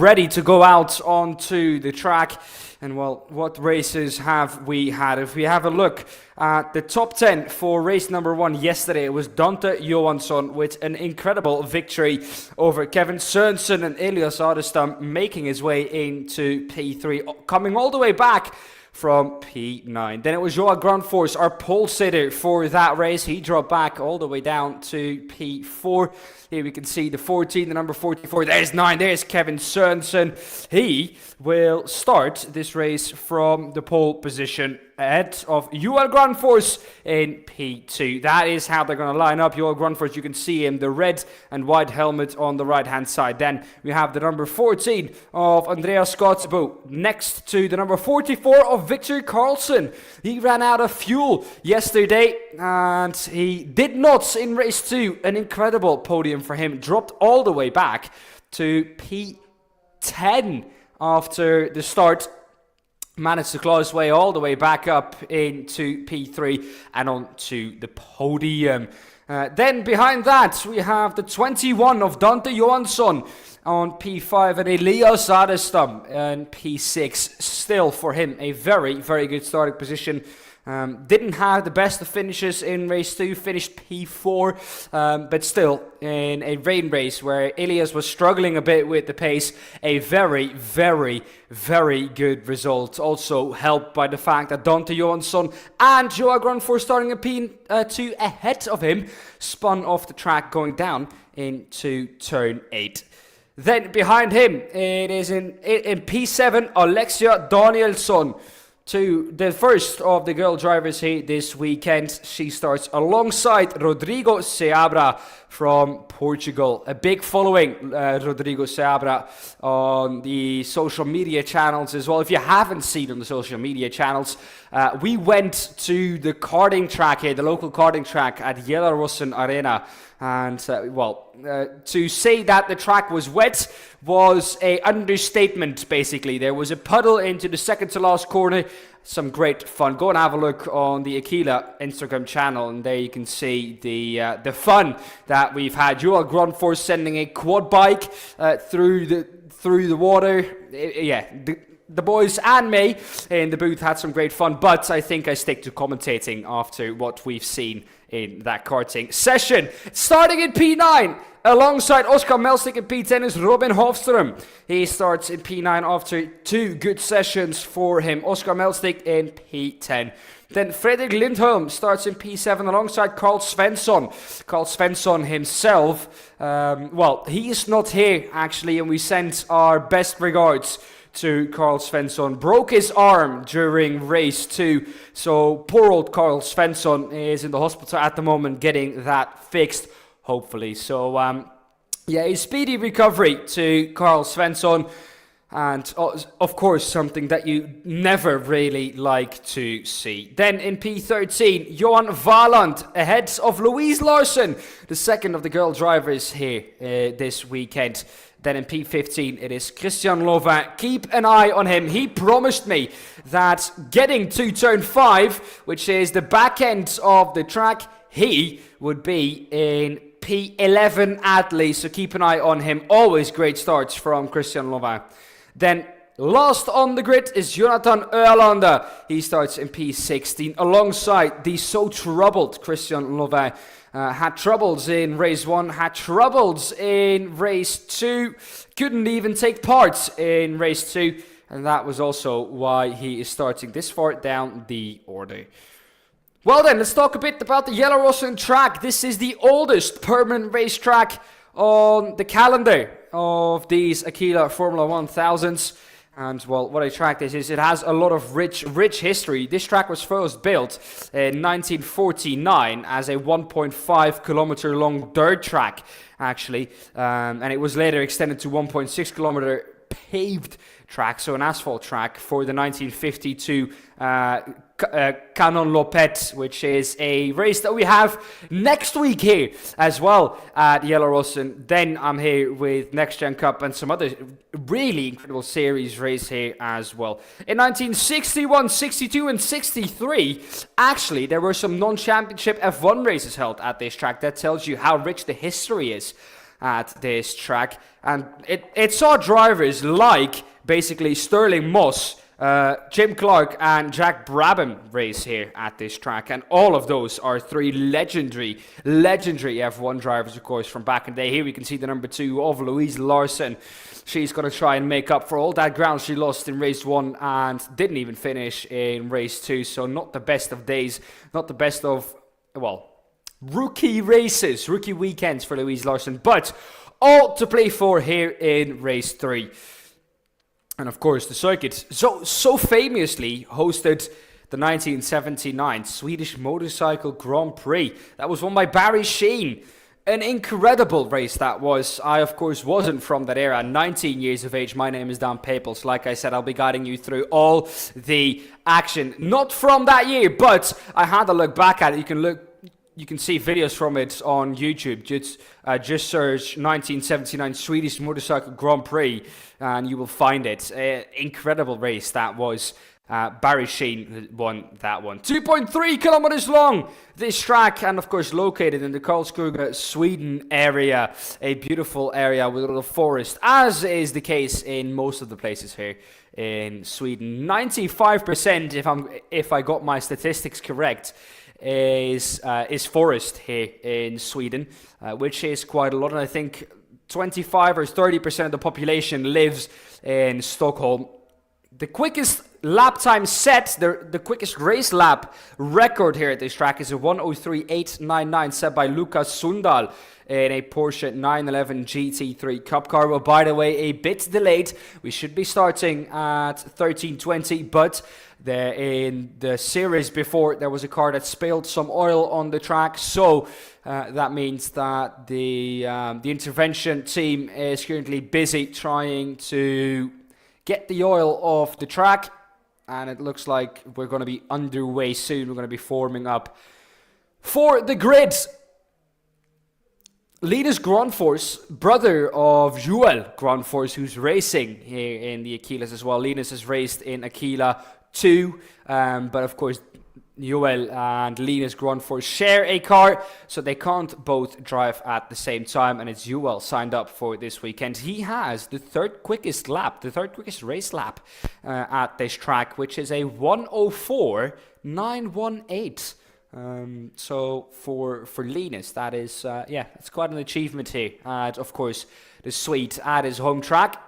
ready to go out onto the track. And well, what races have we had? If we have a look at the top 10 for race number 1 yesterday, it was Dante Johansson with an incredible victory over Kevin Sørensen, and Elias Adestam making his way into P3, coming all the way back from P9. Then it was Joa Grandforce, our pole sitter for that race. He dropped back all the way down to P4. Here we can see the 14, the number 44. There's 9. There's Kevin Sørensen. He will start this race from the pole position ahead of Joa Grandforce in P2. That is how they're going to line up. Joa Grandforce, you can see him, the red and white helmet on the right-hand side. Then we have the number 14 of Andreas Skotsbo next to the number 44 of Victor Carlson. He ran out of fuel yesterday and he did not in race 2. An incredible podium for him. Dropped all the way back to P10 after the start. Managed to claw his way all the way back up into P3 and onto the podium. Then behind that we have the 21 of Dante Johansson on P5 and Elias Adestam in P6. Still for him a very, very good starting position. Didn't have the best of finishes in race 2, finished P4, but still in a rain race where Elias was struggling a bit with the pace, a very, very, very good result. Also helped by the fact that Dante Johansson and Joa Grandforce starting a P2 ahead of him spun off the track going down into turn 8. Then behind him it is in P7 Alexia Danielsson. To the first of the girl drivers here this weekend. She starts alongside Rodrigo Seabra from Portugal. A big following, Rodrigo Seabra, on the social media channels as well. If you haven't seen on the social media channels, we went to the karting track here, the local karting track at Gelleråsen Arena. And, to say that the track was wet was a understatement, basically. There was a puddle into the second to last corner. Some great fun. Go and have a look on the Aquila Instagram channel, and there you can see the fun that we've had. Joa Grandforce sending a quad bike through the water. The boys and me in the booth had some great fun, but I think I stick to commentating after what we've seen in that karting session. Starting in P9, alongside Oscar Melstic in P10 is Robin Hofström. He starts in P9 after 2 good sessions for him. Oscar Melstic in P10. Then Fredrik Lindholm starts in P7 alongside Carl Svensson. Carl Svensson himself, he is not here actually, and we send our best regards to Carl Svensson. Broke his arm during race 2, so poor old Carl Svensson is in the hospital at the moment getting that fixed, hopefully. So a speedy recovery to Carl Svensson, and of course something that you never really like to see. Then in P13, Johan Valand ahead of Louise Larsen, the second of the girl drivers here this weekend. Then in P15, it is Christian Lovin. Keep an eye on him. He promised me that getting to turn 5, which is the back end of the track, he would be in P11 at least. So keep an eye on him. Always great starts from Christian Lovin. Then last on the grid is Jonathan Ölander. He starts in P16 alongside the so troubled Christian Lovin. Had troubles in race 1, had troubles in race 2, couldn't even take part in race 2, and that was also why he is starting this far down the order. Well then, let's talk a bit about the Gelleråsen track. This is the oldest permanent racetrack on the calendar of these Aquila Formula 1000s. And well, what a track this is, it has a lot of rich history. This track was first built in 1949 as a 1.5 kilometer long dirt track, actually. And it was later extended to 1.6 kilometer paved track, so an asphalt track for the 1952 Canon Lopet, which is a race that we have next week here as well at Gelleråsen. Then I'm here with Next Gen Cup and some other really incredible series race here as well. In 1961, 62 and 63, actually there were some non-championship F1 races held at this track. That tells you how rich the history is. at this track. And it saw drivers like basically Sterling Moss, Jim Clark and Jack Brabham race here at this track, and all of those are three legendary F1 drivers, of course, from back in the day. Here we can see the number 2 of Louise Larson. She's going to try and make up for all that ground she lost in race 1 and didn't even finish in race 2, so not the best of days, not the best of, well, rookie races, rookie weekends for Louise Larson, but all to play for here in race 3. And of course, the circuit so famously hosted the 1979 Swedish Motorcycle Grand Prix. That was won by Barry Sheene. An incredible race that was. I, of course, wasn't from that era. 19 years of age. My name is Dan Paples. Like I said, I'll be guiding you through all the action. Not from that year, but I had a look back at it. You can see videos from it on YouTube. Just search 1979 Swedish Motorcycle Grand Prix and you will find it. Incredible race that was. Barry Sheene won that one. 2.3 kilometers long, this track, and of course located in the Karlskoga, Sweden area. A beautiful area with a little forest, as is the case in most of the places here in Sweden. 95%, if I got my statistics correct, is forest here in Sweden, which is quite a lot, and I think 25 or 30% of the population lives in Stockholm. The quickest lap time set, the quickest race lap record here at this track is a 1:03.899 set by Lukas Sundal in a Porsche 911 GT3 Cup car. Well, by the way, a bit delayed. We should be starting at 13:20, but in the series before, there was a car that spilled some oil on the track, so that means that the intervention team is currently busy trying to get the oil off the track, and it looks like we're going to be underway soon. We're going to be forming up for the grid. Linus Granfors, brother of Joel Granfors, who's racing here in the Aquilas as well. Linus has raced in Aquila 2, but of course Joel and Linus Granfors share a car, so they can't both drive at the same time, and it's Joel signed up for this weekend. He has the third quickest race lap at this track, which is a 1:04.918. So for Linus, that is, it's quite an achievement here. And of course, the Swede at his home track.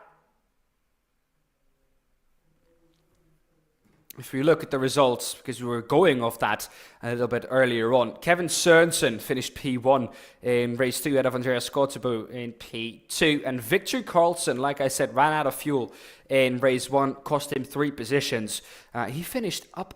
If we look at the results, because we were going off that a little bit earlier on, Kevin Sørensen finished P1 in race 2 out of Andreas Skottebo in P2, and Victor Carlson, like I said, ran out of fuel in race 1, cost him 3 positions. He finished up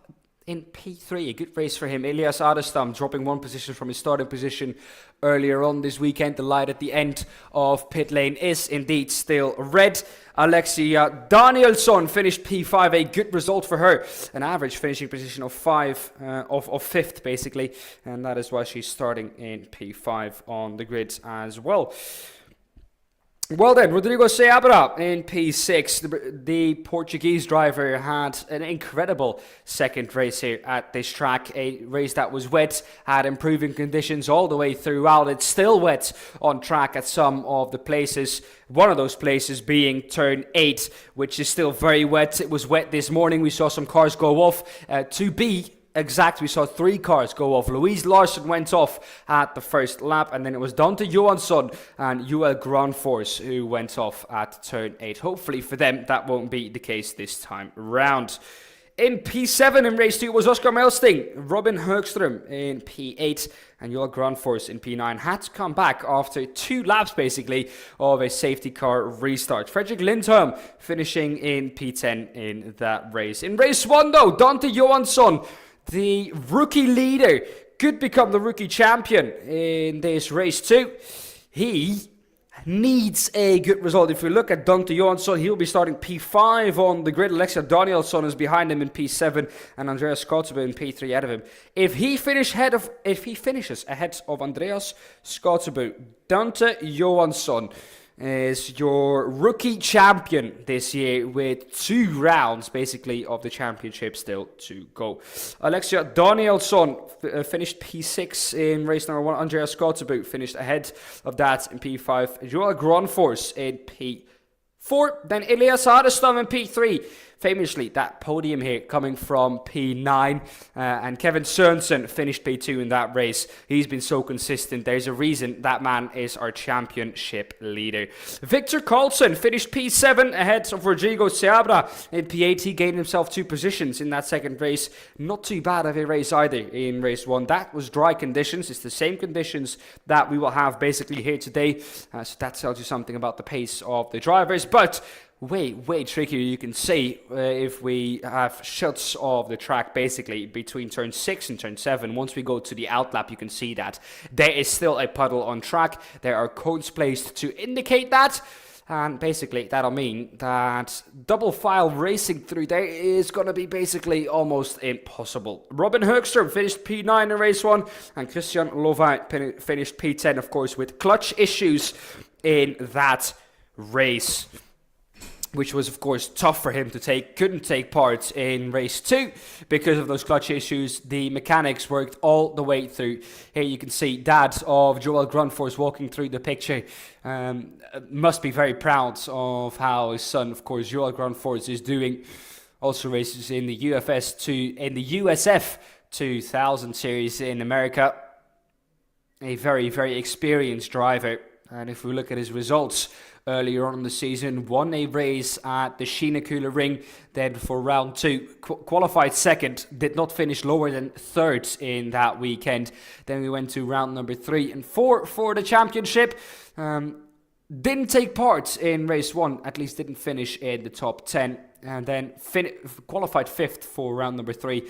in P3, a good race for him. Elias Adestam dropping 1 position from his starting position earlier on this weekend. The light at the end of pit lane is indeed still red. Alexia Danielsson finished P5, a good result for her. An average finishing position of 5th basically, and that is why she's starting in P5 on the grid as well. Well then, Rodrigo Seabra in P6. The Portuguese driver had an incredible second race here at this track. A race that was wet, had improving conditions all the way throughout. It's still wet on track at some of the places. One of those places being turn 8, which is still very wet. It was wet this morning. We saw some cars go off. To be exact, we saw 3 cars go off. Louise Larson went off at the first lap, and then it was Dante Johansson and Joel Granfors who went off at turn 8. Hopefully for them, that won't be the case this time round. In P7 in race 2 was Oscar Melsting, Robin Högström in P8, and Joel Granfors in P9 had to come back after 2 laps basically of a safety car restart. Fredrik Lindholm finishing in P10 in that race. In race 1 though, Dante Johansson, the rookie leader, could become the rookie champion in this race too. He needs a good result. If we look at Dante Johansson, he'll be starting P5 on the grid. Alexia Danielsson is behind him in P7, and Andreas Skottebo in P3 ahead of him. If he finishes ahead of Andreas Skottebo, Dante Johansson is your rookie champion this year with 2 rounds basically of the championship still to go. Alexia Danielsson finished P6 in race number 1. Andreas Skottebo finished ahead of that in P5. Joel Gronfors in P4. Then Elias Adestam in P3. Famously, that podium here coming from P9, and Kevin Sørensen finished P2 in that race. He's been so consistent. There's a reason that man is our championship leader. Victor Carlson finished P7 ahead of Rodrigo Seabra in P8. He gained himself 2 positions in that second race. Not too bad of a race either in race 1. That was dry conditions. It's the same conditions that we will have basically here today. So that tells you something about the pace of the drivers. But way trickier, you can see, if we have shots of the track basically between turn 6 and turn 7. Once we go to the outlap, you can see that there is still a puddle on track. There are cones placed to indicate that, and basically that'll mean that double file racing through there is going to be basically almost impossible. Robin Högström finished P9 in race 1, and Christian Lovin finished P10, of course, with clutch issues in that race, which was, of course, tough for him to take. Couldn't take part in race 2 because of those clutch issues. The mechanics worked all the way through. Here you can see dad of Joel Grunfors walking through the picture. Must be very proud of how his son, of course, Joel Grunfors, is doing. Also races in the USF 2000 series in America. A very experienced driver. And if we look at his results earlier on in the season, won a race at the Skierniekieuler Ring, then for round 2, qualified second, did not finish lower than 3rd in that weekend. Then we went to round number 3 and 4 for the championship. Didn't take part in race 1, at least didn't finish in the top 10, and then qualified 5th for round number 3.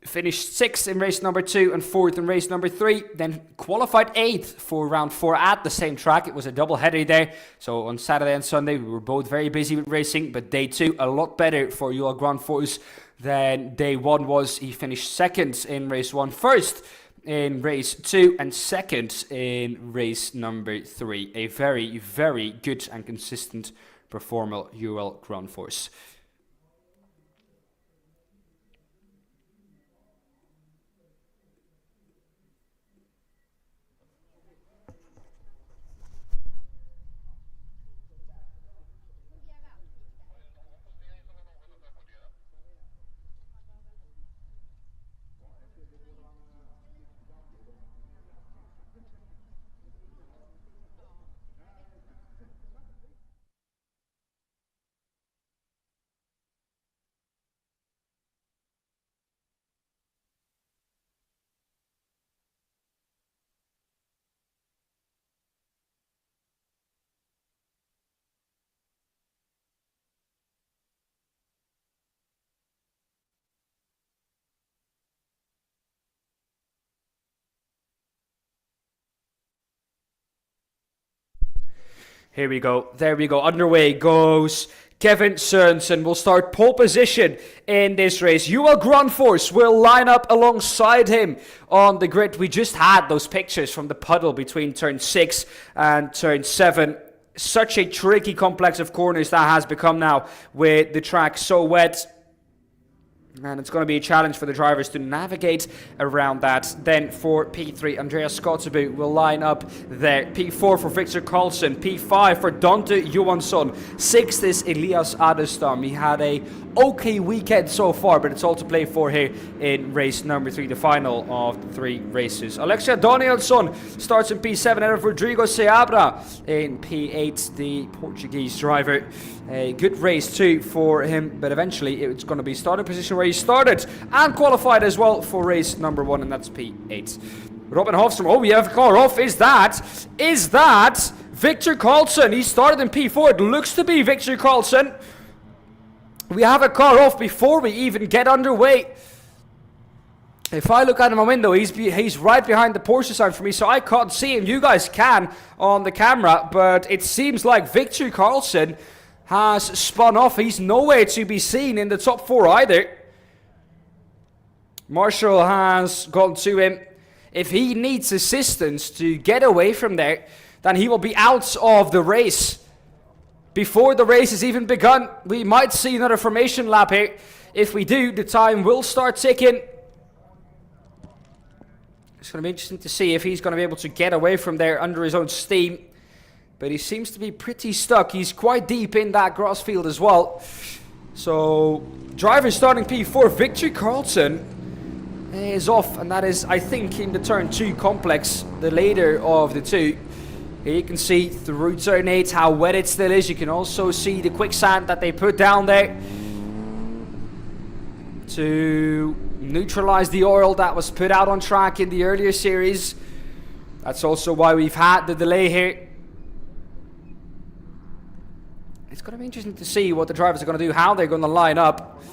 Finished 6th in race number 2 and 4th in race number 3. Then qualified 8th for round 4 at the same track. It was a double header there. So on Saturday and Sunday we were both very busy with racing. But day 2 a lot better for Joel Grunfors than day 1 was. He finished 2nd in race 1, 1st in race 2 and 2nd in race number 3. A very good and consistent performer, Joel Grunfors. Here we go. There we go. Underway goes Kevin Sørensen. Will start pole position in this race. Joel Grunfors will line up alongside him on the grid. We just had those pictures from the puddle between turn 6 and turn 7. Such a tricky complex of corners that has become now with the track so wet. And it's going to be a challenge for the drivers to navigate around that. Then for P3, Andreas Skottebo will line up there. P4 for Victor Carlson. P5 for Dante Johansson. 6th is Elias Adestam. He had a okay weekend so far, but it's all to play for here in race number 3, the final of the 3 races. Alexia Danielsson starts in P7 ahead of Rodrigo Seabra in P8, the Portuguese driver. A good race too for him, but eventually it's going to be starting position where he started and qualified as well for race number 1, and that's P8. Robin Hofstrom, oh, we have a car off. Is that Victor Carlson? He started in P4. It looks to be Victor Carlson. We have a car off before we even get underway. If I look out of my window, he's right behind the Porsche sign for me, so I can't see him. You guys can on the camera, but it seems like Victor Carlson has spun off. He's nowhere to be seen in the top 4 either. Marshall has gone to him. If he needs assistance to get away from there, then he will be out of the race. Before the race has even begun, we might see another formation lap here. If we do, the time will start ticking. It's going to be interesting to see if he's going to be able to get away from there under his own steam. But he seems to be pretty stuck. He's quite deep in that grass field as well. So, driver starting P4, Victor Carlson, is off. And that is, I think, in the turn 2 complex, the later of the two. Here you can see through turn 8 how wet it still is. You can also see the quicksand that they put down there to neutralize the oil that was put out on track in the earlier series. That's also why we've had the delay here. It's going to be interesting to see what the drivers are going to do, how they're going to line up.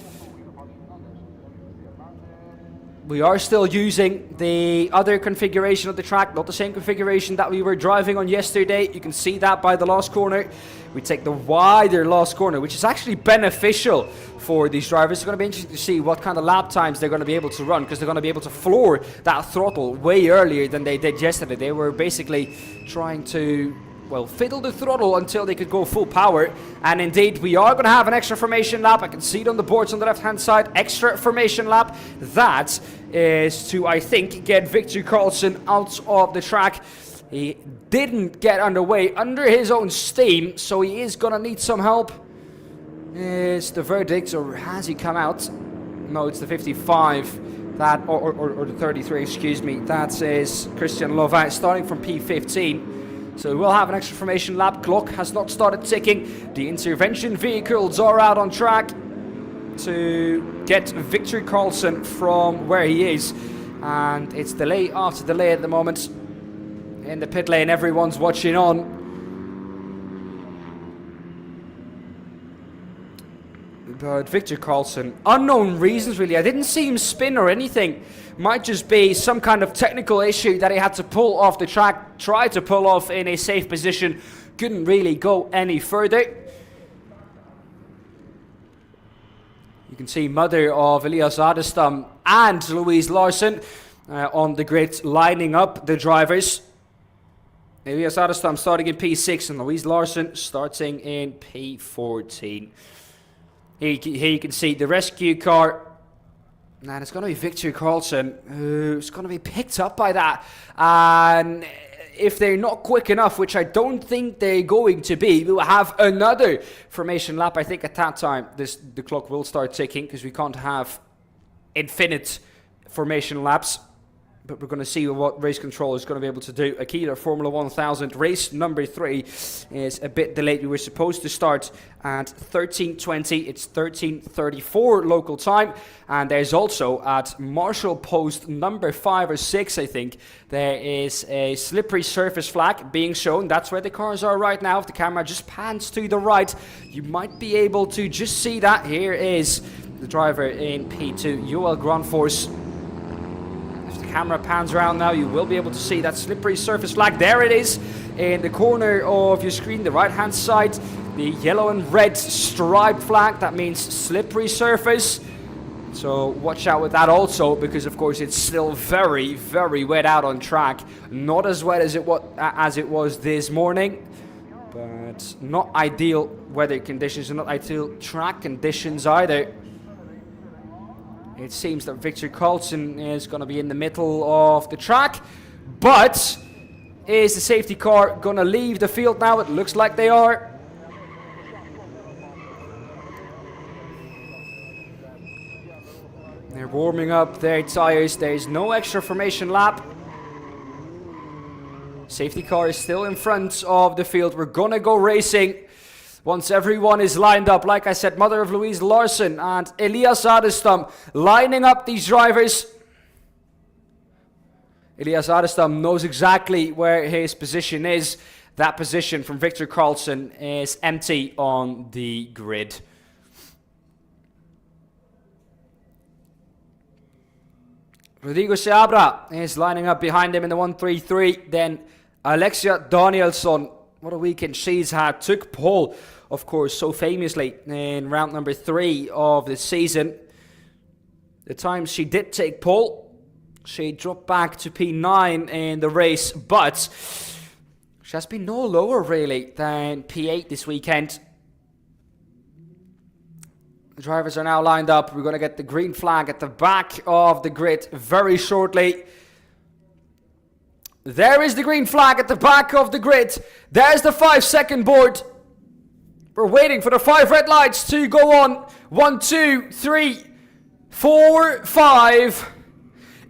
We are still using the other configuration of the track, not the same configuration that we were driving on yesterday. You can see that by the last corner. We take the wider last corner, which is actually beneficial for these drivers. It's going to be interesting to see what kind of lap times they're going to be able to run, because they're going to be able to floor that throttle way earlier than they did yesterday. They were basically trying to, well, fiddle the throttle until they could go full power. And indeed, we are going to have an extra formation lap. I can see it on the boards on the left-hand side. Extra formation lap. That is to, I think, get Victor Carlson out of the track. He didn't get underway under his own steam, so he is going to need some help. Is the verdict, or has he come out? No, it's the 55. That, or the 33, excuse me. That is Christian Lovin starting from P15. So we'll have an extra formation lap. Clock has not started ticking. The intervention vehicles are out on track to get Victor Carlson from where he is. And it's delay after delay at the moment. In the pit lane, everyone's watching on. But Victor Carlson, unknown reasons really. I didn't see him spin or anything. Might just be some kind of technical issue that he had to pull off the track. Tried to pull off in a safe position. Couldn't really go any further. You can see mother of Elias Adestam and Louise Larsson on the grid lining up the drivers. Elias Adestam starting in P6 and Louise Larsson starting in P14. Here you can see the rescue car. And it's going to be Victor Carlson who's going to be picked up by that. And if they're not quick enough, which I don't think they're going to be, we will have another formation lap. I think at that time the clock will start ticking, because we can't have infinite formation laps. But we're going to see what race control is going to be able to do. Akita Formula 1000 race number 3 is a bit delayed. We were supposed to start at 13:20. It's 13:34 local time. And there's also at Marshall post number 5 or 6, I think, there is a slippery surface flag being shown. That's where the cars are right now. If the camera just pans to the right, you might be able to just see that. Here is the driver in P2, Joel Granfors. Camera pans around now, you will be able to see that slippery surface flag. There it is in the corner of your screen, the right hand side, the yellow and red striped flag. That means slippery surface, so watch out with that also, because of course it's still very, very wet out on track. Not as wet as it was this morning, but not ideal weather conditions and not ideal track conditions either. It seems that Victor Carlson is going to be in the middle of the track, but is the safety car going to leave the field now? It looks like they are. They're warming up their tires. There's no extra formation lap. Safety car is still in front of the field. We're going to go racing once everyone is lined up. Like I said, mother of Louise Larsson and Elias Adestam lining up these drivers. Elias Adestam knows exactly where his position is. That position from Victor Carlson is empty on the grid. Rodrigo Seabra is lining up behind him in the 133. Then Alexia Danielsson, what a weekend she's had, took pole, of course, so famously in round number 3 of the season. The time she did take pole, she dropped back to P9 in the race, but She has been no lower, really, than P8 this weekend. The drivers are now lined up. We're going to get the green flag at the back of the grid very shortly. There is the green flag at the back of the grid. There's the 5-second board. We're waiting for the 5 red lights to go on. 1, 2, 3, 4, 5.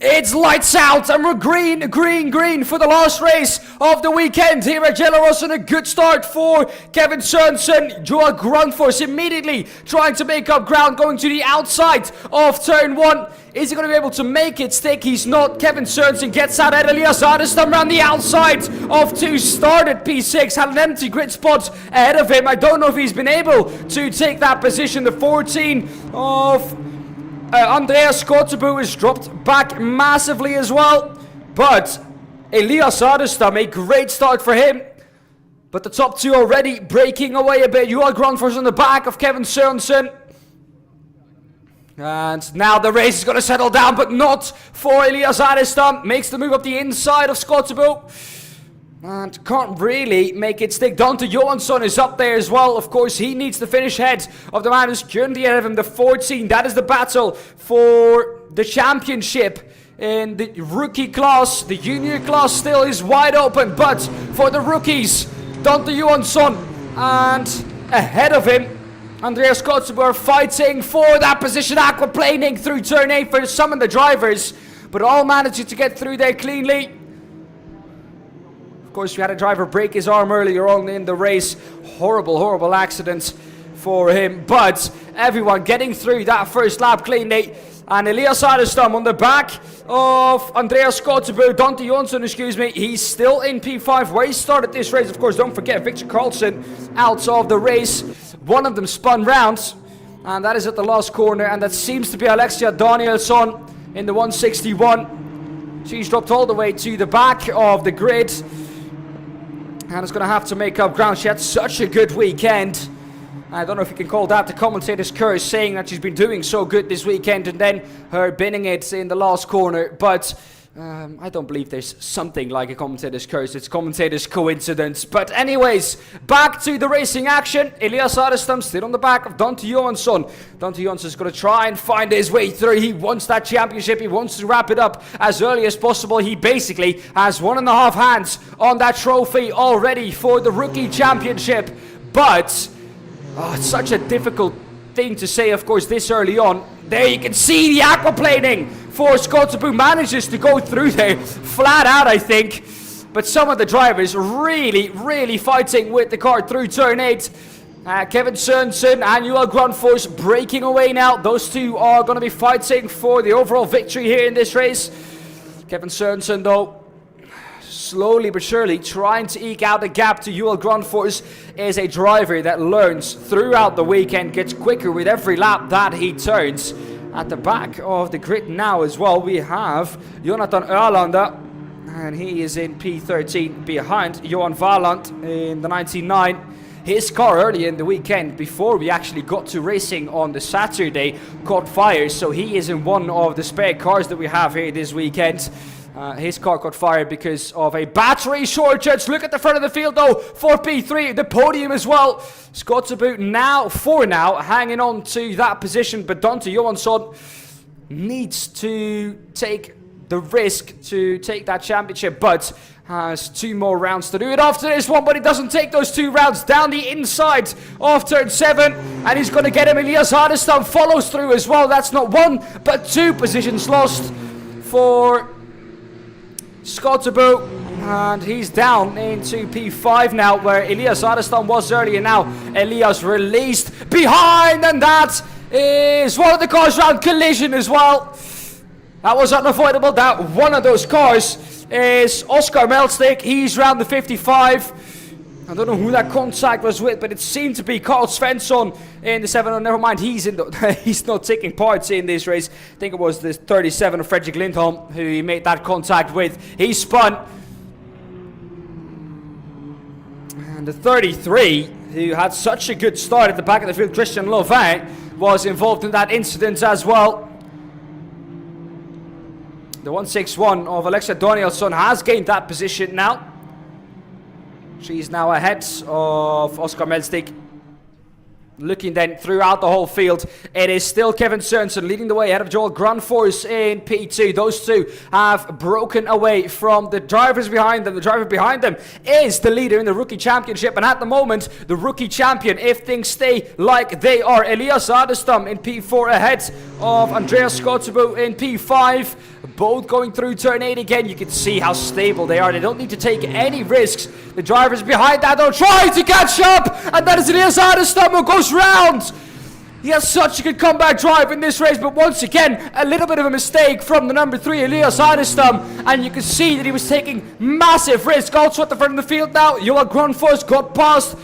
It's lights out, and we're green, green, green for the last race of the weekend here at Gelleråsen. A good start for Kevin Sørensen. Joel Grundfors immediately trying to make up ground, going to the outside of turn 1. Is he going to be able to make it stick? He's not. Kevin Sørensen gets out at Elias Adestam around the outside of 2. Started P6, had an empty grid spot ahead of him. I don't know if he's been able to take that position. The 14 of Andreas Kotzebue is dropped back massively as well. But Elias Adestam, a great start for him. But the top 2 already breaking away a bit. Joel Grundfors on the back of Kevin Sørensen. And now the race is going to settle down, but not for Elias Adestam. Makes the move up the inside of Kotzebue. And can't really make it stick. Dante Johansson is up there as well. Of course, he needs to finish ahead of the man who's currently ahead of him, the 14. That is the battle for the championship in the rookie class. The junior class still is wide open, but for the rookies, Dante Johansson and ahead of him, Andreas Kotzebue are fighting for that position, aquaplaning through turn 8 for some of the drivers, but all managing to get through there cleanly. Of course, we had a driver break his arm earlier on in the race. Horrible, horrible accident for him. But everyone getting through that first lap cleanly. And Elias Adestam on the back of Andreas Kotzebue, Dante Johansson, excuse me. He's still in P5 where he started this race. Of course, don't forget Victor Carlson out of the race. One of them spun round. And that is at the last corner. And that seems to be Alexia Danielsson in the 161. She's dropped all the way to the back of the grid. And is going to have to make up ground. She had such a good weekend. I don't know if you can call that the commentator's curse, saying that she's been doing so good this weekend and then her binning it in the last corner. But I don't believe there's something like a commentator's curse. It's commentator's coincidence. But anyways, back to the racing action. Elias Adestam still on the back of Dante Johansson. Dante Johansson is going to try and find his way through. He wants that championship. He wants to wrap it up as early as possible. He basically has 1.5 hands on that trophy already for the rookie championship. But it's such a difficult thing to say, of course, this early on. There you can see the aquaplaning for Kotzebue manages to go through there flat out, I think. But some of the drivers really, really fighting with the car through turn 8. Kevin Sørensen and Joel Grundfors breaking away now. Those two are going to be fighting for the overall victory here in this race. Kevin Sørensen, though, slowly but surely trying to eke out a gap to Joel Grundfors. Is a driver that learns throughout the weekend, gets quicker with every lap that he turns. At the back of the grid now as well, we have Jonathan Ölander, and he is in P13 behind Johan Valand in the 99. His car early in the weekend, before we actually got to racing on the Saturday, caught fire, so he is in one of the spare cars that we have here this weekend. His car caught fire because of a battery shortage. Look at the front of the field though for P3, the podium as well. Kotzebue now, hanging on to that position, but Dante Johansson needs to take the risk to take that championship, but has 2 more rounds to do it after this one, but he doesn't take those 2 rounds down the inside of turn 7, and he's going to get him. Elias Adestam follows through as well. That's not 1, but 2 positions lost for Kotzebue, and he's down into P5 now, where Elias Adestam was earlier. Now Elias released behind, and that is one of the cars round collision as well. That was unavoidable. That one of those cars is Oscar Melstick. He's round the 55. I don't know who that contact was with, but it seemed to be Carl Svensson in the 7. Oh, never mind, he's not taking part in this race. I think it was the 37 of Fredrik Lindholm who he made that contact with. He spun. And the 33, who had such a good start at the back of the field, Christian Lovin, was involved in that incident as well. The 161 of Alexia Danielsson has gained that position now. She's now ahead of Oscar Melstig. Looking then throughout the whole field, it is still Kevin Sørensen leading the way ahead of Joel Grunfors in P2. Those two have broken away from the drivers behind them. The driver behind them is the leader in the Rookie Championship, and at the moment, the Rookie Champion, if things stay like they are, Elias Adestam in P4 ahead of Andreas Skottebo in P5. Both going through turn 8 again. You can see how stable they are. They don't need to take any risks. The drivers behind that are trying to catch up, and that is Elias Adestam who goes round. He has such a good comeback drive in this race, but once again, a little bit of a mistake from the number 3, Elias Adestam, and you can see that he was taking massive risk. Also at the front of the field now, Johan Grunfors got past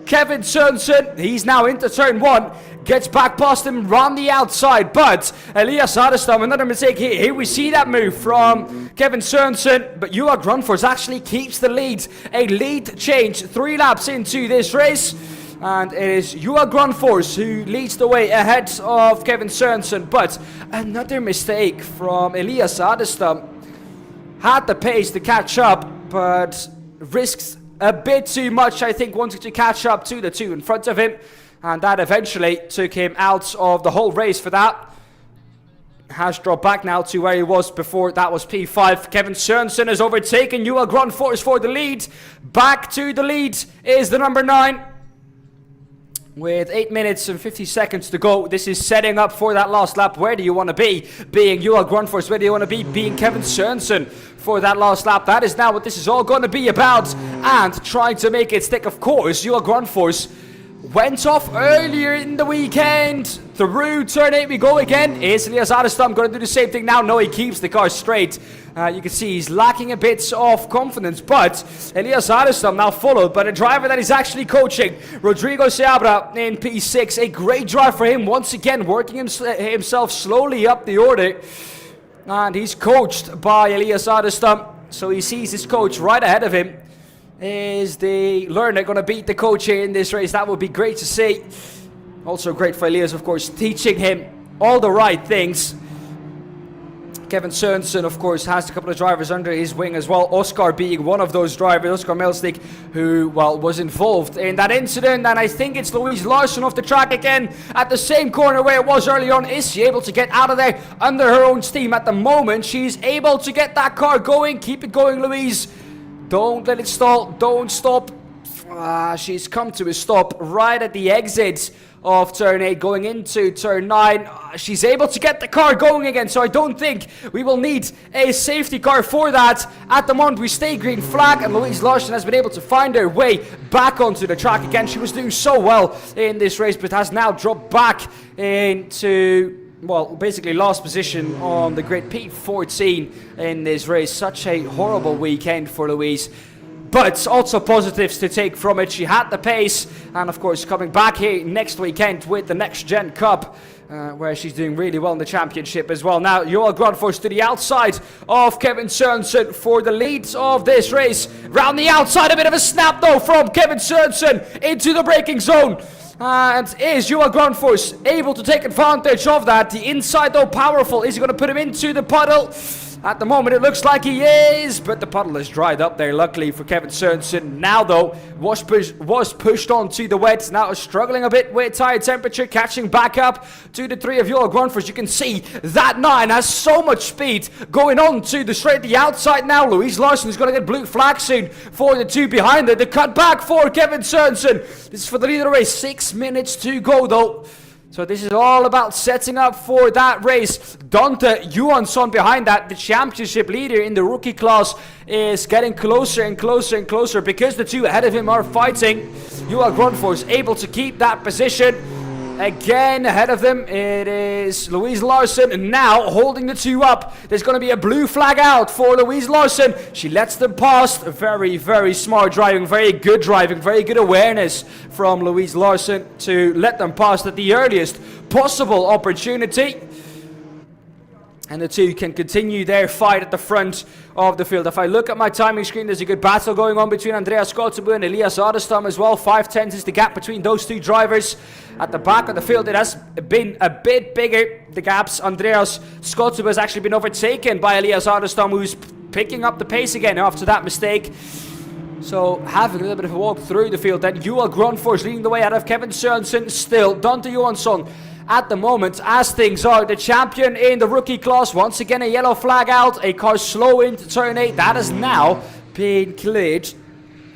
Kevin Sørensen. He's now into turn 1. Gets back past him round the outside, but Elias Adestam, another mistake here. Here we see that move from Kevin Sørensen, but Johan Grunfors actually keeps the lead. A lead change 3 laps into this race. And it is Johan Grunfors who leads the way ahead of Kevin Sørensen. But another mistake from Elias Adestam. Had the pace to catch up, but risks a bit too much, I think, wanting to catch up to the 2 in front of him. And that eventually took him out of the whole race for that. Has dropped back now to where he was before. That was P5. Kevin Sørensen has overtaken Johan Grunfors for the lead. Back to the lead is the number 9. With 8 minutes and 50 seconds to go, this is setting up for that last lap. Where do you want to be? Being Johan Grunfors. Where do you want to be? Being Kevin Sørensen for that last lap. That is now what this is all going to be about. And trying to make it stick, of course. Johan Grunfors went off earlier in the weekend. Through turn 8 we go again. Is Elias Adestam going to do the same thing now? No, he keeps the car straight. You can see he's lacking a bit of confidence, but Elias Adestam now followed by a driver that is actually coaching, Rodrigo Seabra in P6. A great drive for him, once again working himself slowly up the order. And he's coached by Elias Adestam, so he sees his coach right ahead of him. Is the learner going to beat the coach here in this race? That would be great to see. Also great for Elias, of course, teaching him all the right things. Kevin Sørensen, of course, has a couple of drivers under his wing as well. Oscar being one of those drivers, Oscar Melstig, who, well, was involved in that incident. And I think it's Louise Larsson off the track again at the same corner where it was early on. Is she able to get out of there under her own steam? At the moment, she's able to get that car going. Keep it going, Louise. Don't let it stall. Don't stop. She's come to a stop right at the exit of turn 8 going into turn 9. She's able to get the car going again, so I don't think we will need a safety car for that. At the moment we stay green flag, and Louise Larsson has been able to find her way back onto the track again. She was doing so well in this race, but has now dropped back into, well, basically last position on the grid, P14 in this race. Such a horrible weekend for Louise, but also positives to take from it. She had the pace, and of course coming back here next weekend with the Next Gen Cup, where she's doing really well in the championship as well. Now Johan Grunfors to the outside of Kevin Sørensen for the lead of this race. Round the outside, a bit of a snap though from Kevin Sørensen into the braking zone. And is Johan Grunfors able to take advantage of that? The inside though powerful. Is he going to put him into the puddle? At the moment it looks like he is, but the puddle has dried up there luckily for Kevin Sørensen. Now though, was pushed onto the wet. Now struggling a bit with tire temperature, catching back up to the 3 of Johan Grunfors. You can see that 9 has so much speed going on to the straight the outside now. Louise Larsson is going to get blue flag soon for the 2 behind her. The cut back for Kevin Sørensen. This is for the lead of the race. 6 minutes to go though. So this is all about setting up for that race. Dante Johansson behind that, the championship leader in the rookie class, is getting closer and closer and closer because the 2 ahead of him are fighting. Johan Grunfors able to keep that position. Again ahead of them it is Louise Larsson now holding the 2 up. There's going to be a blue flag out for Louise Larsson. She lets them past. Very, very smart driving, very good awareness from Louise Larsson to let them past at the earliest possible opportunity. And the 2 can continue their fight at the front of the field. If I look at my timing screen, there's a good battle going on between Andreas Skottebo and Elias Adestam as well. 5/10 is the gap between those 2 drivers. At the back of the field, it has been a bit bigger, the gaps. Andreas Skottebo has actually been overtaken by Elias Adestam, who's picking up the pace again after that mistake. So having a little bit of a walk through the field, then Joel Grunfors leading the way out of Kevin Sørensen. Still Dante Johansson at the moment, as things are, the champion in the rookie class. Once again, a yellow flag out, a car slow into turn 8. That has now been cleared.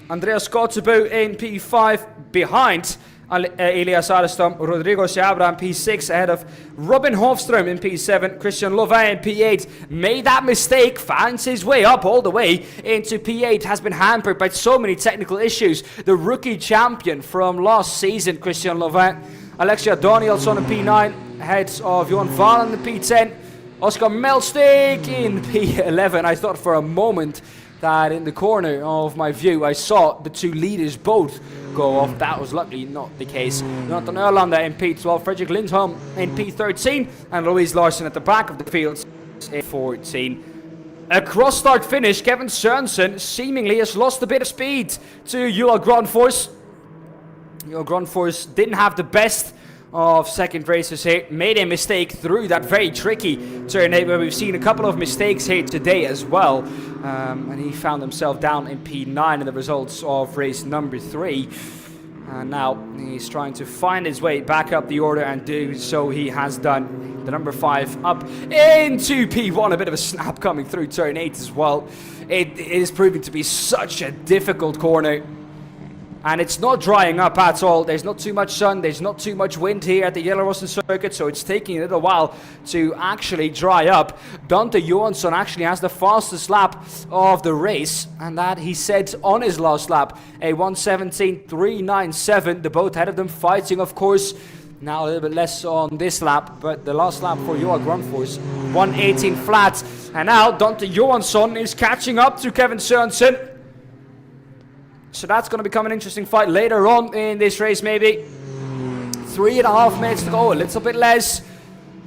Andreas Kotzebue in P5 behind Elias Adestam. Rodrigo Seabra in P6 ahead of Robin Hofström in P7. Christian Lovin in P8 made that mistake, finds his way up all the way into P8, has been hampered by so many technical issues. The rookie champion from last season, Christian Lovin. Alexia Danielsson in P9 ahead of Johan Valen in P10. Oscar Melstig in P11. I thought for a moment that in the corner of my view I saw the two leaders both go off. That was luckily not the case. Jonathan Erlander in P12, Fredrik Lindholm in P13, and Louise Larsen at the back of the field in 14. A cross-start finish. Kevin Sørensen seemingly has lost a bit of speed to Joel Grunfors. Joel Grunfors didn't have the best of second races here, made a mistake through that very tricky turn 8, where we've seen a couple of mistakes here today as well, and he found himself down in P9 in the results of race number 3, and now he's trying to find his way back up the order, and do so he has done. The number 5 up into P1, a bit of a snap coming through turn 8 as well. It is proving to be such a difficult corner. And it's not drying up at all. There's not too much sun. There's not too much wind here at the Gelleråsen circuit. So it's taking a little while to actually dry up. Dante Johansson actually has the fastest lap of the race. And that he said on his last lap. A 1:17.397. The both ahead of them fighting, of course. Now a little bit less on this lap. But the last lap for Joel Grunfors, 1:18 flat. And now Dante Johansson is catching up to Kevin Sørensen. So that's going to become an interesting fight later on in this race, maybe. 3.5 minutes to go, a little bit less.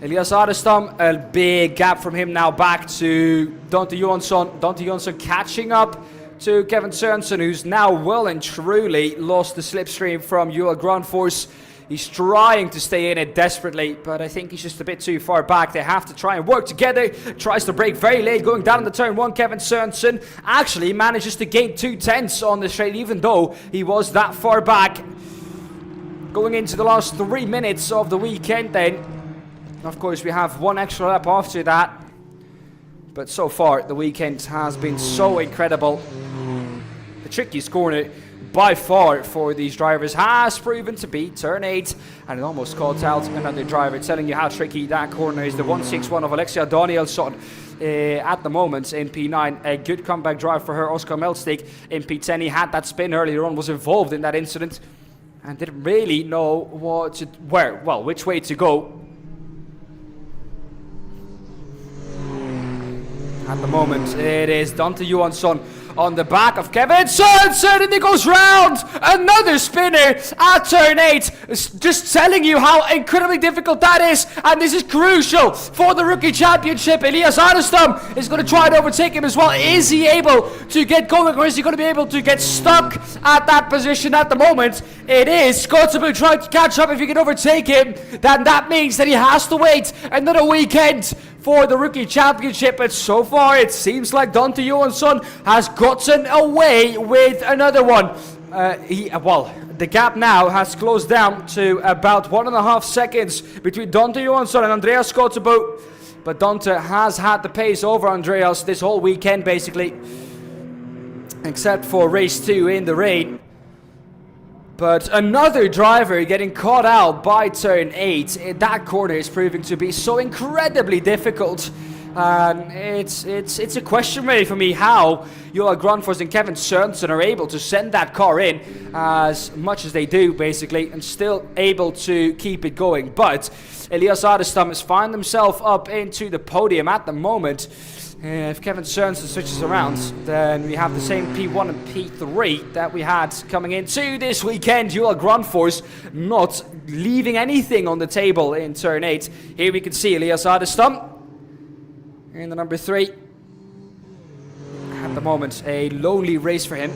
Elias Adestam, a big gap from him now back to Dante Johansson. Dante Johansson catching up to Kevin Sørensen, who's now well and truly lost the slipstream from Joel Grunfors. He's trying to stay in it desperately, but I think he's just a bit too far back. They have to try and work together. Tries to brake very late, going down the turn 1. Kevin Sørensen actually manages to gain 2/10 on the straight, even though he was that far back. Going into the last 3 minutes of the weekend then. Of course, we have one extra lap after that. But so far, the weekend has been so incredible. The trickiest corner by far for these drivers has proven to be turn 8, and it almost caught out another driver, telling you how tricky that corner is. The 161 of Alexia Danielsson at the moment in P9, a good comeback drive for her. Oscar Melstig in P10, he had that spin earlier on, was involved in that incident, and didn't really know which way to go. At the moment, it is Dante Johansson on the back of Kevin Sørensen, and he goes round another spinner at turn 8. Just telling you how incredibly difficult that is, and this is crucial for the rookie championship. Elias Adestam is going to try to overtake him as well. Is he able to get going, or is he going to be able to get stuck at that position at the moment? It is Kotzebue trying to catch up. If he can overtake him, then that means that he has to wait another weekend for the rookie championship. But so far it seems like Dante Johansson has gotten away with another one. The gap now has closed down to about 1.5 seconds between Dante Johansson and Andreas Kotzebue. But Dante has had the pace over Andreas this whole weekend basically, except for race 2 in the rain. But another driver getting caught out by turn 8. That corner is proving to be so incredibly difficult. It's a question really for me how Joel Grunfors and Kevin Sørensen are able to send that car in as much as they do basically, and still able to keep it going. But Elias Adestam has found himself up into the podium at the moment. If Kevin Sørensen switches around, then we have the same P1 and P3 that we had coming into this weekend. Joel Grunfors not leaving anything on the table in turn 8. Here we can see Elias Adestam in the number 3. At the moment, a lonely race for him.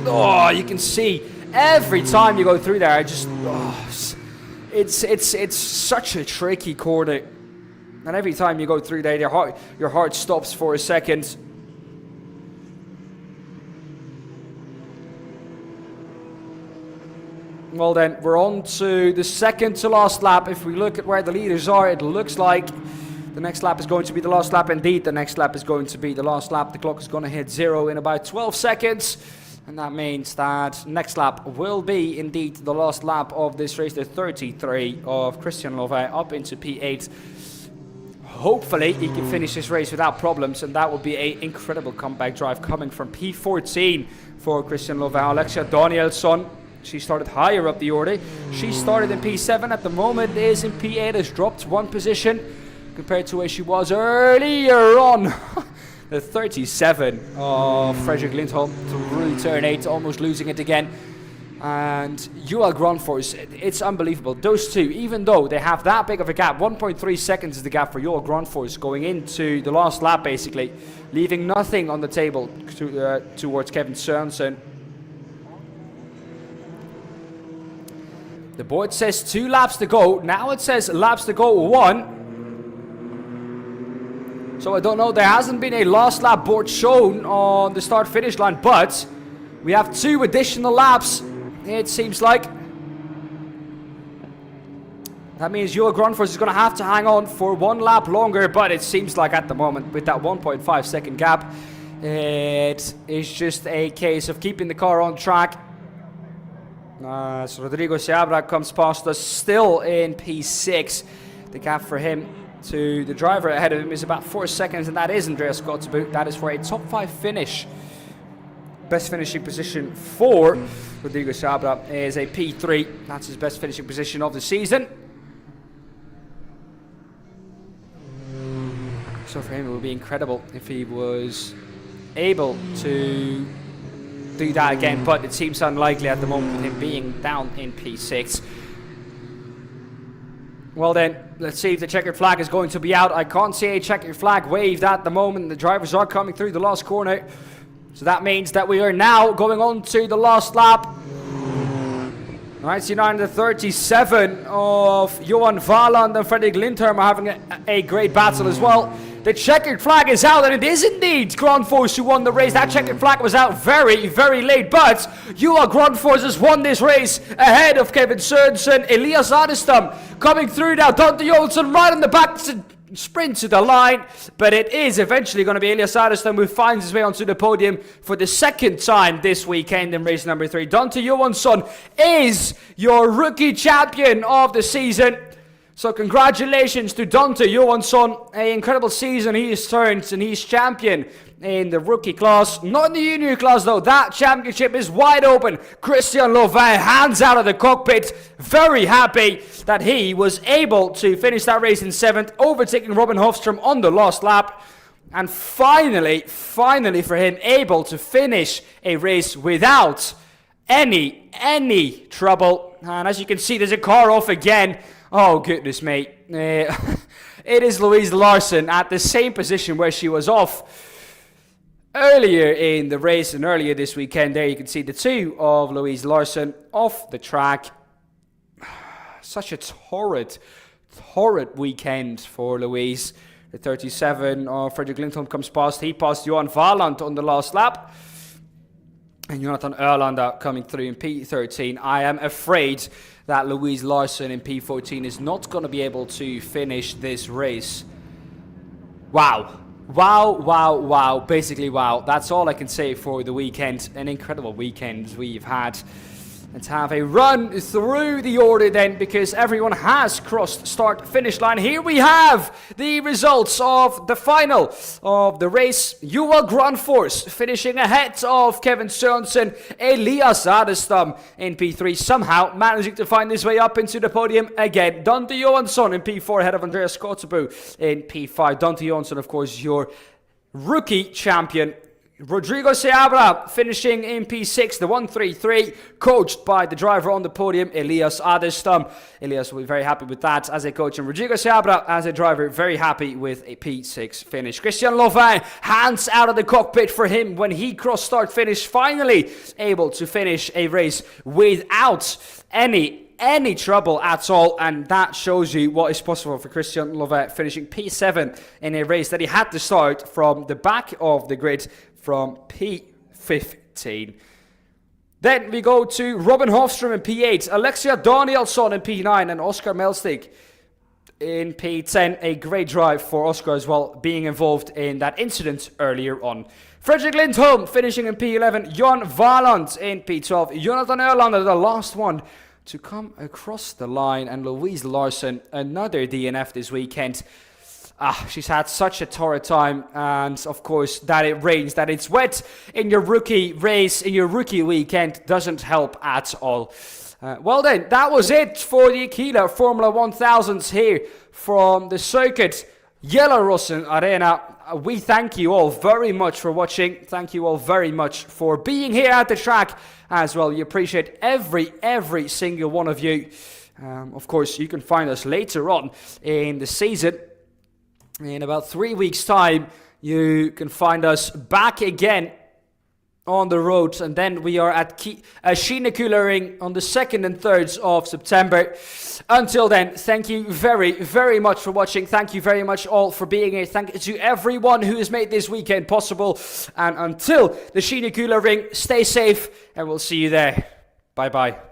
Oh, you can see every time you go through there, it's such a tricky corner. And every time you go through there, your heart stops for a second. Well then, we're on to the second to last lap. If we look at where the leaders are, it looks like the next lap is going to be the last lap. Indeed, the next lap is going to be the last lap. The clock is going to hit 0 in about 12 seconds. And that means that next lap will be indeed the last lap of this race, the 33 of Christian Louvain up into P8. Hopefully he can finish this race without problems, and that would be an incredible comeback drive coming from P14 for Christian Louvain. Alexia Danielsson, she started higher up the order. She started in P7, at the moment is in P8, has dropped one position compared to where she was earlier on. The 37 of Fredrik Lindholm through turn 8, almost losing it again. And Joel Gronfors, it's unbelievable. Those two, even though they have that big of a gap, 1.3 seconds is the gap for Joel Gronfors going into the last lap, basically, leaving nothing on the table towards Kevin Sørensen. The board says 2 laps to go. Now it says laps to go 1. So I don't know, there hasn't been a last lap board shown on the start finish line, but we have 2 additional laps, it seems like. That means Joel Gronfors is going to have to hang on for 1 lap longer, but it seems like at the moment, with that 1.5 second gap, it is just a case of keeping the car on track. So Rodrigo Seabra comes past us, still in P6. The gap for him to the driver ahead of him is about 4 seconds, and that is Andreas Kotzebue. That is for a top 5 finish. Best finishing position for Rodrigo Seabra is a P3. That's his best finishing position of the season. So for him it would be incredible if he was able to do that again, but it seems unlikely at the moment with him being down in P6. Well then, let's see if the checkered flag is going to be out. I can't see a checkered flag waved at the moment. The drivers are coming through the last corner. So that means that we are now going on to the last lap. 99 to 37 of Johan Valand and Fredrik Lindholm are having a great battle as well. The checkered flag is out, and it is indeed Gronfors who won the race. That checkered flag was out very, very late, but Johan Gronfors has won this race ahead of Kevin Sørensen. Elias Adestam coming through now. Dante Jonsson right on the back to sprint to the line, but it is eventually going to be Elias Adestam who finds his way onto the podium for the second time this weekend in race number 3. Dante Johansson is your rookie champion of the season. So congratulations to Dante Johansson. An incredible season he has turned, and he's champion in the rookie class. Not in the junior class though. That championship is wide open. Christian Louvain, hands out of the cockpit. Very happy that he was able to finish that race in 7th, overtaking Robin Hofstrom on the last lap. And finally for him, able to finish a race without any trouble. And as you can see, there's a car off again. Oh, goodness me. It is Louise Larsson at the same position where she was off earlier in the race and earlier this weekend. There you can see the 2 of Louise Larsson off the track. Such a torrid weekend for Louise. The 37 of Fredrik Lindholm comes past. He passed Johan Valand on the last lap. And Jonathan Ölander coming through in P13. I am afraid that Louise Larsson in P14 is not going to be able to finish this race. Wow. Basically, wow. That's all I can say for the weekend. An incredible weekend we've had. Let's have a run through the order then, because everyone has crossed start-finish line. Here we have the results of the final of the race. Joel Gronfors finishing ahead of Kevin Sørensen. Elias Adestam in P3, somehow managing to find his way up into the podium again. Dante Johansson in P4 ahead of Andreas Kotzebue in P5. Dante Johansson, of course, your rookie champion. Rodrigo Seabra finishing in P6, the 133, coached by the driver on the podium, Elias Adestam. Elias will be very happy with that as a coach, and Rodrigo Seabra as a driver, very happy with a P6 finish. Christian Louvain, hands out of the cockpit for him when he crossed start finish, finally able to finish a race without any trouble at all, and that shows you what is possible for Christian Louvain, finishing P7 in a race that he had to start from the back of the grid from P15. Then we go to Robin Hofström in P8, Alexia Danielsson in P9, and Oscar Melstig in P10. A great drive for Oscar as well, being involved in that incident earlier on. Fredrik Lindholm finishing in P11, Jan Valand in P12, Jonathan Ölander, the last one to come across the line, and Louise Larsson, another DNF this weekend. She's had such a torrid time, and of course that it rains, that it's wet in your rookie race, in your rookie weekend, doesn't help at all. Well then, that was it for the Aquila Formula 1000s here from the circuit Gelleråsen Arena. We thank you all very much for watching. Thank you all very much for being here at the track as well. We appreciate every single one of you. Of course, you can find us later on in the season. In about 3 weeks' time, you can find us back again on the roads, and then we are at Skinnekullering on the 2nd and 3rd of September. Until then, thank you very much for watching. Thank you very much all for being here. Thank you to everyone who has made this weekend possible. And until the Skinnekullering, stay safe, and we'll see you there. Bye-bye.